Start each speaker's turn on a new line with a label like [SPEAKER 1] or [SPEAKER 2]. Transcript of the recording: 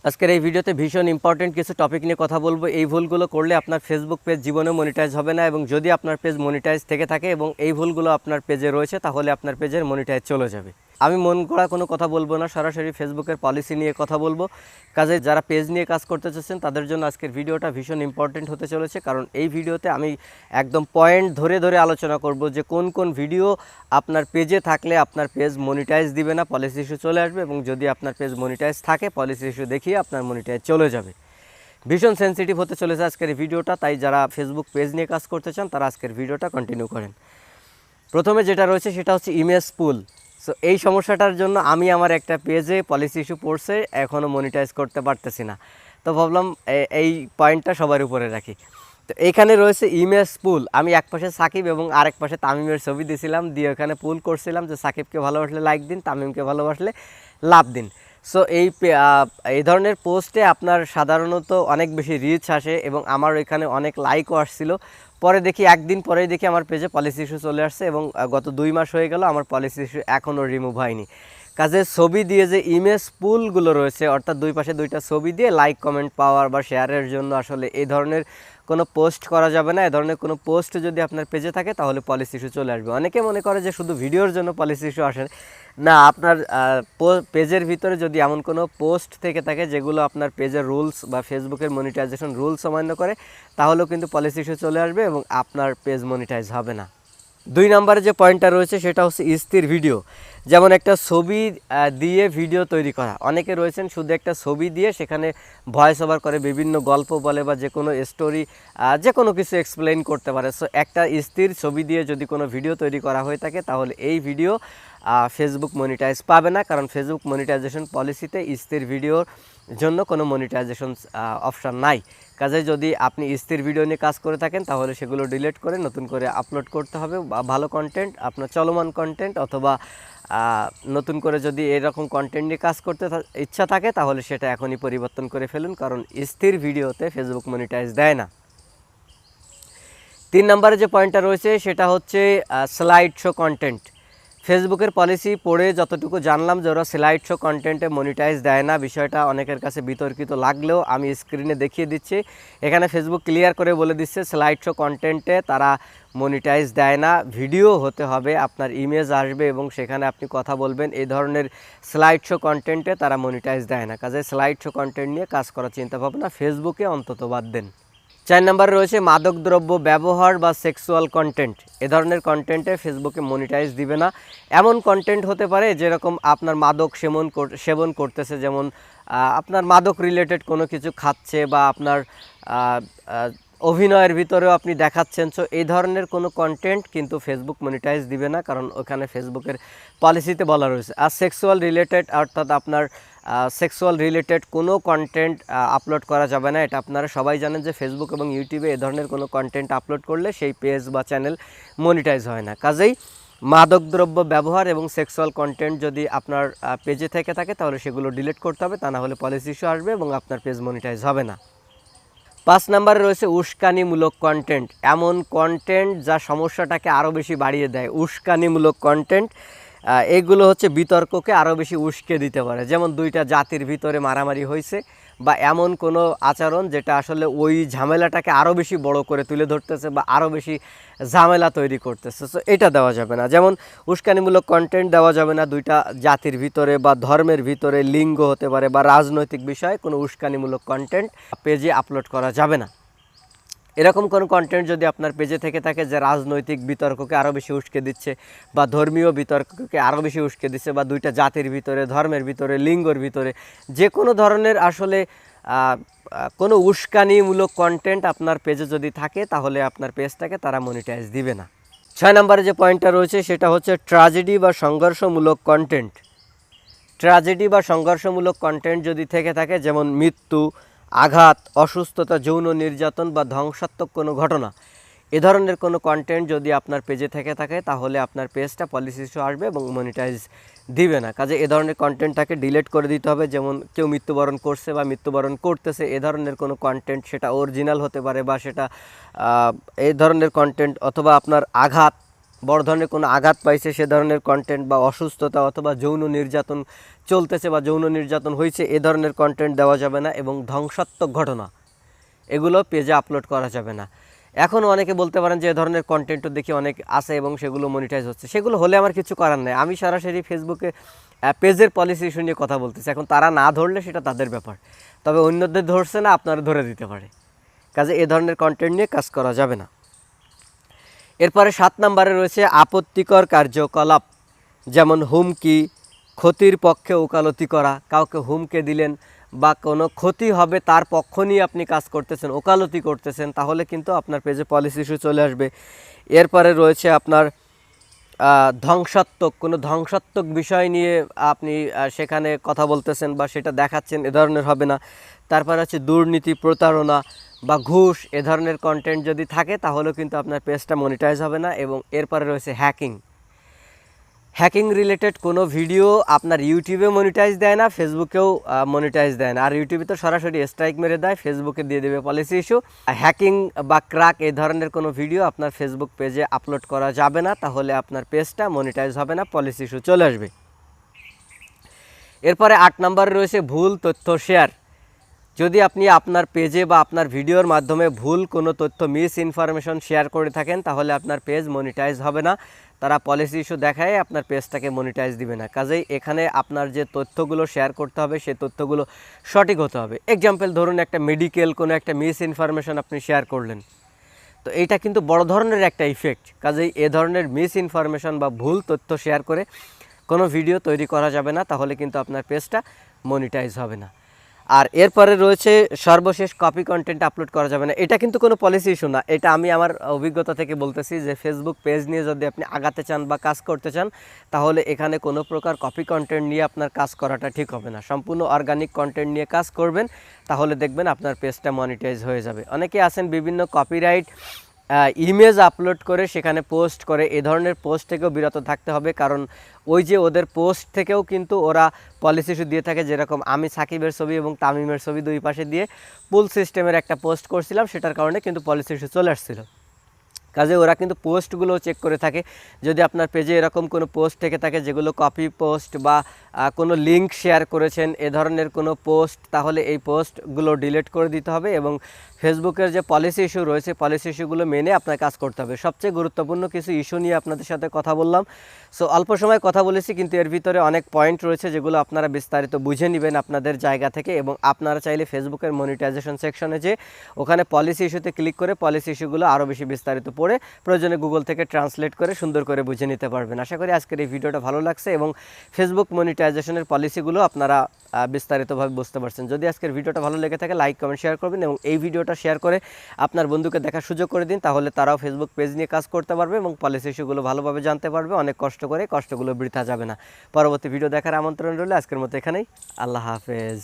[SPEAKER 1] আজকের এই ভিডিওতে ভীষণ ইম্পর্টেন্ট কিছু টপিক নিয়ে কথা বলবো। এই ভুলগুলো করলে আপনার ফেসবুক পেজ জীবনে মনিটাইজ হবে না, এবং যদি আপনার পেজ মনিটাইজ থেকে থাকে এবং এই ভুলগুলো আপনার পেজে রয়েছে তাহলে আপনার পেজের মনিটাইজ চলে যাবে। আমি মন গড়া কোনো কথা বলবো না, সরাসরি ফেসবুকের পলিসি নিয়ে কথা বলবো। কাজে যারা পেজ নিয়ে কাজ করতে চাচ্ছেন তাদের জন্য আজকের ভিডিওটা ভীষণ ইম্পর্টেন্ট হতে চলেছে, কারণ এই ভিডিওতে আমি একদম পয়েন্ট ধরে ধরে আলোচনা করব যে কোন কোন ভিডিও আপনার পেজে থাকলে আপনার পেজ মনিটাইজ দিবে না, পলিসি ইস্যু চলে আসবে, এবং যদি আপনার পেজ মনিটাইজ থাকে পলিসি ইস্যু দেখিয়ে আপনার মনিটাইজ চলে যাবে। ভীষণ সেন্সিটিভ হতে চলেছে আজকের এই ভিডিওটা, তাই যারা ফেসবুক পেজ নিয়ে কাজ করতে চান তারা আজকের ভিডিওটা কন্টিনিউ করেন। প্রথমে যেটা রয়েছে সেটা হচ্ছে ইমেজ পুল। সো এই সমস্যাটার জন্য আমি আমার একটা পেজে পলিসি ইস্যু পড়ছে, এখনও মনিটাইজ করতে পারতেছি না। তো ভাবলাম এই পয়েন্টটা সবার উপরে রাখি। তো এখানে রয়েছে ইমেজ পুল। আমি এক পাশে সাকিব এবং আরেক পাশে তামিমের ছবি দিয়েছিলাম, দিয়ে ওখানে পুল করছিলাম যে সাকিবকে ভালোবাসলে লাইক দিন, তামিমকে ভালোবাসলে লাভ দিন। সো এই ধরনের পোস্টে আপনার সাধারণত অনেক বেশি রিচ আসে এবং আমার এখানে অনেক লাইকও আসছিল। পরে দেখি একদিন পরেই দেখি আমার পেজে পলিসি ইস্যু চলে আসছে, এবং গত 2 মাস হয়ে গেল আমার পলিসি ইস্যু এখনও রিমুভ হয়নি। কাজে ছবি দিয়ে যে ইমেজ পুলগুলো রয়েছে, অর্থাৎ দুই পাশে দুইটা ছবি দিয়ে লাইক কমেন্ট পাওয়ার বা শেয়ারের জন্য আসলে এই ধরনের কোনো পোস্ট করা যাবে না। এই ধরনের কোনো পোস্ট যদি আপনার পেজে থাকে তাহলে পলিসি ইস্যু চলে আসবে। অনেকে মনে করে যে শুধু ভিডিওর জন্য পলিসি ইস্যু আসে না, আপনার পেজের ভিতরে যদি এমন কোনো পোস্ট থেকে থাকে যেগুলো আপনার পেজের রুলস বা ফেসবুকের মনিটাইজেশন রুলস অমান্য করে, তাহলেও কিন্তু পলিসি ইস্যু চলে আসবে এবং আপনার পেজ মনিটাইজ হবে না। 2 নম্বরে যে পয়েন্টটা রয়েছে সেটা হচ্ছে স্থির ভিডিও। যেমন একটা ছবি দিয়ে ভিডিও তৈরি করা। অনেকে রয়েছেন শুধু একটা ছবি দিয়ে সেখানে ভয়েস ওভার করে বিভিন্ন গল্প বলে বা যে কোনো স্টোরি যে কোনো কিছু এক্সপ্লেইন করতে পারে। সো একটা স্থির ছবি দিয়ে যদি কোনো ভিডিও তৈরি করা হয়ে থাকে তাহলে এই ভিডিও ফেসবুক মনিটাইজ পাবে না, কারণ ফেসবুক মনিটাইজেশন পলিসিতে স্থির ভিডিওর জন্য কোনো মনিটাইজেশন অপশান নাই। কাজে যদি আপনি স্থির ভিডিও নিয়ে কাজ করে থাকেন তাহলে সেগুলো ডিলিট করে নতুন করে আপলোড করতে হবে। বা ভালো কন্টেন্ট, আপনার চলমান কন্টেন্ট, অথবা নতুন করে যদি এরকম কন্টেন্ট নিয়ে কাজ করতে ইচ্ছা থাকে তাহলে সেটা এখনই পরিবর্তন করে ফেলুন, কারণ স্থির ভিডিওতে ফেসবুক মনিটাইজ দেয় না। 3 নম্বরে যে পয়েন্টটা রয়েছে সেটা হচ্ছে স্লাইড শো কন্টেন্ট। ফেসবুকের পলিসি পড়ে যতটুকু জানলাম যে ওরা স্লাইড শো কন্টেন্টে মনিটাইজ দেয় না। বিষয়টা অনেকের কাছে বিতর্কিত লাগলেও আমি স্ক্রিনে দেখিয়ে দিচ্ছি। এখানে ফেসবুক ক্লিয়ার করে বলে দিচ্ছে স্লাইড শো কন্টেন্টে তারা মনিটাইজ দেয় না। ভিডিও হতে হবে, আপনার ইমেজ আসবে এবং সেখানে আপনি কথা বলবেন। এই ধরনের স্লাইড শো কন্টেন্টে তারা মনিটাইজ দেয় না। কাজে স্লাইড শো কন্টেন্ট নিয়ে কাজ করার চিন্তাভাবনা ফেসবুকে অন্তত বাদ দেন। 4 নম্বরে রয়েছে মাদকদ্রব্য ব্যবহার বা সেক্সুয়াল কন্টেন্ট। এ ধরনের কন্টেন্টে ফেসবুকে মনিটাইজ দিবে না। এমন কন্টেন্ট হতে পারে যেরকম আপনার মাদক সেবন করতেছে, যেমন আপনার মাদক রিলেটেড কোনো কিছু খাচ্ছে বা আপনার অভিনয়ের ভিতরেও আপনি দেখাচ্ছেন। সো এই ধরনের কোনো কন্টেন্ট কিন্তু ফেসবুক মনিটাইজ দিবে না, কারণ ওখানে ফেসবুকের পলিসিতে বলা রয়েছে। আর সেক্সুয়াল রিলেটেড, অর্থাৎ আপনার সেক্সুয়াল রিলেটেড কোনো কন্টেন্ট আপলোড করা যাবে না। এটা আপনারা সবাই জানেন যে ফেসবুক এবং ইউটিউবে এ ধরনের কোনো কন্টেন্ট আপলোড করলে সেই পেজ বা চ্যানেল মনিটাইজ হয় না। কাজেই মাদকদ্রব্য ব্যবহার এবং সেক্সুয়াল কন্টেন্ট যদি আপনার পেজে থেকে থাকে তাহলে সেগুলো ডিলিট করতে হবে, তা না হলে পলিসি ইস্যু আসবে এবং আপনার পেজ মনিটাইজ হবে না। 5 নম্বরে রয়েছে উস্কানিমূলক কন্টেন্ট। এমন কন্টেন্ট যা সমস্যাটাকে আরও বেশি বাড়িয়ে দেয়। উস্কানিমূলক কন্টেন্ট এগুলো হচ্ছে বিতর্ককে আরও বেশি উস্কে দিতে পারে। যেমন দুইটা জাতির ভিতরে মারামারি হয়েছে বা এমন কোনো আচরণ যেটা আসলে ওই ঝামেলাটাকে আরও বেশি বড় করে তুলে ধরতেছে বা আরও বেশি ঝামেলা তৈরি করতেছে। সো এটা দেওয়া যাবে না। যেমন উস্কানিমূলক কন্টেন্ট দেওয়া যাবে না দুইটা জাতির ভিতরে বা ধর্মের ভিতরে, লিঙ্গ হতে পারে বা রাজনৈতিক বিষয়ে কোনো উস্কানিমূলক কন্টেন্ট পেজে আপলোড করা যাবে না। এরকম কোনো কন্টেন্ট যদি আপনার পেজে থেকে থাকে যে রাজনৈতিক বিতর্ককে আরও বেশি উস্কে দিচ্ছে বা ধর্মীয় বিতর্ককে আরও বেশি উস্কে দিচ্ছে বা দুইটা জাতির ভিতরে, ধর্মের ভিতরে, লিঙ্গর ভিতরে যে কোনো ধরনের আসলে কোনো উস্কানিমূলক কন্টেন্ট আপনার পেজে যদি থাকে তাহলে আপনার পেজটাকে তারা মনিটাইজ দিবে না। 6 নম্বরে যে পয়েন্টটা রয়েছে সেটা হচ্ছে ট্র্যাজেডি বা সংঘর্ষমূলক কন্টেন্ট। ট্র্যাজেডি বা সংঘর্ষমূলক কন্টেন্ট যদি থেকে থাকে, যেমন মৃত্যু, আঘাত, অসুস্থতা, যৌন নির্যাতন বা ধ্বংসাত্মক কোনো ঘটনা, এ ধরনের কোনো কন্টেন্ট যদি আপনার পেজে থেকে থাকে তাহলে আপনার পেজটা পলিসি ইস্যু আসবে এবং মনিটাইজ দিবে না। কাজে এ ধরনের কন্টেন্টটাকে ডিলিট করে দিতে হবে। যেমন কেউ মৃত্যুবরণ করছে বা মৃত্যুবরণ করতেছে, এ ধরনের কোনো কন্টেন্ট, সেটা অরিজিনাল হতে পারে বা সেটা এই ধরনের কন্টেন্ট, অথবা আপনার আঘাত বড় ধরনের কোনো আঘাত পাইছে সে ধরনের কন্টেন্ট, বা অসুস্থতা অথবা যৌন নির্যাতন চলতেছে বা যৌন নির্যাতন হয়েছে এ ধরনের কন্টেন্ট দেওয়া যাবে না, এবং ধ্বংসাত্মক ঘটনা এগুলো পেজে আপলোড করা যাবে না। এখন অনেকে বলতে পারেন যে এ ধরনের কন্টেন্টও দেখি অনেক আছে এবং সেগুলো মনিটাইজ হচ্ছে, সেগুলো হলে আমার কিছু করার নেই। আমি সরাসরি ফেসবুকে পেজের পলিসি ইস্যু নিয়ে কথা বলতেছি। এখন তারা না ধরলে সেটা তাদের ব্যাপার, তবে অন্যদের ধরছে না, আপনারা ধরে দিতে পারে। কাজে এ ধরনের কন্টেন্ট নিয়ে কাজ করা যাবে না। এরপরে 7 নম্বরে রয়েছে আপত্তিকর কার্যকলাপ, যেমন হুমকি, ক্ষতির পক্ষে ওকালতি করা। কাউকে হুমকে দিলেন বা কোনো ক্ষতি হবে তার পক্ষ নিয়ে আপনি কাজ করতেছেন, ওকালতি করতেছেন, তাহলে কিন্তু আপনার পেজে পলিসি ইস্যু চলে আসবে। এরপরে রয়েছে আপনার কোনো ধ্বংসাত্মক বিষয় নিয়ে আপনি সেখানে কথা বলতেছেন বা সেটা দেখাচ্ছেন, এ ধরনের হবে না। তারপর আছে দুর্নীতি, প্রতারণা বা ঘুষ, এ ধরনের কন্টেন্ট যদি থাকে তাহলেও কিন্তু আপনার পেজটা মনিটাইজ হবে না। এবং এরপরে রয়েছে হ্যাকিং রিলেটেড কোনো ভিডিও আপনার ইউটিউবে মনিটাইজ দেয় না, ফেসবুকেও মনিটাইজ দেয় না। আর ইউটিউবে তো সরাসরি স্ট্রাইক মেরে দেয়, ফেসবুকে দিয়ে দেবে পলিসি ইস্যু। হ্যাকিং বা ক্র্যাক এই ধরনের কোনো ভিডিও আপনার ফেসবুক পেজে আপলোড করা যাবে না, তাহলে আপনার পেজটা মনিটাইজ হবে না, পলিসি ইস্যু চলে আসবে। এরপরে 8 নম্বরে রয়েছে ভুল তথ্য শেয়ার। যদি আপনি আপনার পেজে বা আপনার ভিডিওর মাধ্যমে ভুল কোনো তথ্য, মিস ইনফরমেশন শেয়ার করে থাকেন, তাহলে আপনার পেজ মনিটাইজ হবে না। তারা পলিসি ইস্যু দেখায় আপনার পেজটাকে মনিটাইজ দিবে না। কাজেই এখানে আপনার যে তথ্যগুলো শেয়ার করতে হবে সেই তথ্যগুলো সঠিক হতে হবে। এক্সাম্পল ধরুন, একটা মেডিকেল কোনো একটা মিস ইনফরমেশন আপনি শেয়ার করলেন, তো এইটা কিন্তু বড় ধরনের একটা ইফেক্ট। কাজেই এ ধরনের মিস ইনফরমেশন বা ভুল তথ্য শেয়ার করে কোনো ভিডিও তৈরি করা যাবে না, তাহলে কিন্তু আপনার পেজটা মনিটাইজ হবে না। আর এরপরে রয়েছে সর্বশেষ, কপি কন্টেন্ট আপলোড করা যাবে না। এটা কিন্তু কোনো পলিসি ইস্যু না, এটা আমি আমার অভিজ্ঞতা থেকে বলতেছি যে ফেসবুক পেজ নিয়ে যদি আপনি আগাতে চান বা কাজ করতে চান, তাহলে এখানে কোনো প্রকার কপি কন্টেন্ট নিয়ে আপনার কাজ করাটা ঠিক হবে না। সম্পূর্ণ অর্গানিক কন্টেন্ট নিয়ে কাজ করবেন, তাহলে দেখবেন আপনার পেজটা মনিটাইজ হয়ে যাবে। অনেকে আছেন বিভিন্ন কপিরাইট ইমেজ আপলোড করে সেখানে পোস্ট করে, এ ধরনের পোস্ট থেকেও বিরত থাকতে হবে। কারণ ওই যে ওদের পোস্ট থেকেও কিন্তু ওরা পলিসি ইস্যু দিয়ে থাকে। যেরকম আমি সাকিবের ছবি এবং তামিমের ছবি দুই পাশে দিয়ে পুল সিস্টেমের একটা পোস্ট করছিলাম, সেটার কারণে কিন্তু পলিসি ইস্যু চলে আসছিল। কাজে ওরা কিন্তু পোস্টগুলো চেক করে থাকে। যদি আপনার পেজে এরকম কোনো পোস্ট থেকে থাকে যেগুলো কপি পোস্ট বা কোনো লিঙ্ক শেয়ার করেছেন এ ধরনের কোনো পোস্ট, তাহলে এই পোস্টগুলো ডিলিট করে দিতে হবে। এবং ফেসবুকের যে পলিসি ইস্যু রয়েছে, পলিসি ইস্যুগুলো মেনে আপনার কাজ করতে হবে। সবচেয়ে গুরুত্বপূর্ণ কিছু ইস্যু নিয়ে আপনাদের সাথে কথা বললাম। সো অল্প সময় কথা বলেছি, কিন্তু এর ভিতরে অনেক পয়েন্ট রয়েছে যেগুলো আপনারা বিস্তারিত বুঝে নেবেন আপনাদের জায়গা থেকে। এবং আপনারা চাইলে ফেসবুকের মনিটাইজেশন সেকশনে যে ওখানে পলিসি ইস্যুতে ক্লিক করে পলিসি ইস্যুগুলো আরও বেশি বিস্তারিত পড়ে প্রয়োজনে গুগল থেকে ট্রান্সলেট করে সুন্দর করে বুঝে নিতে পারবেন। আশা করি আজকের এই ভিডিওটা ভালো লাগছে এবং ফেসবুক মনিটাইজেশনের পলিসিগুলো আপনারা বিস্তারিতভাবে বুঝতে পারছেন। যদি আজকের ভিডিওটা ভালো লেগে থাকে লাইক কমেন্ট শেয়ার করবেন এবং এই ভিডিওটা শেয়ার করে আপনার বন্ধুকে দেখার সুযোগ করে দিন, তাহলে তারাও ফেসবুক পেজ নিয়ে কাজ করতে পারবে এবং পলিসি ইস্যুগুলো ভালোভাবে জানতে পারবে। অনেক কষ্ট করে, কষ্টগুলো বৃথা যাবে না। পরবর্তী ভিডিও দেখার আমন্ত্রণ রইল। আজকের মতো এখানেই, আল্লাহ হাফেজ।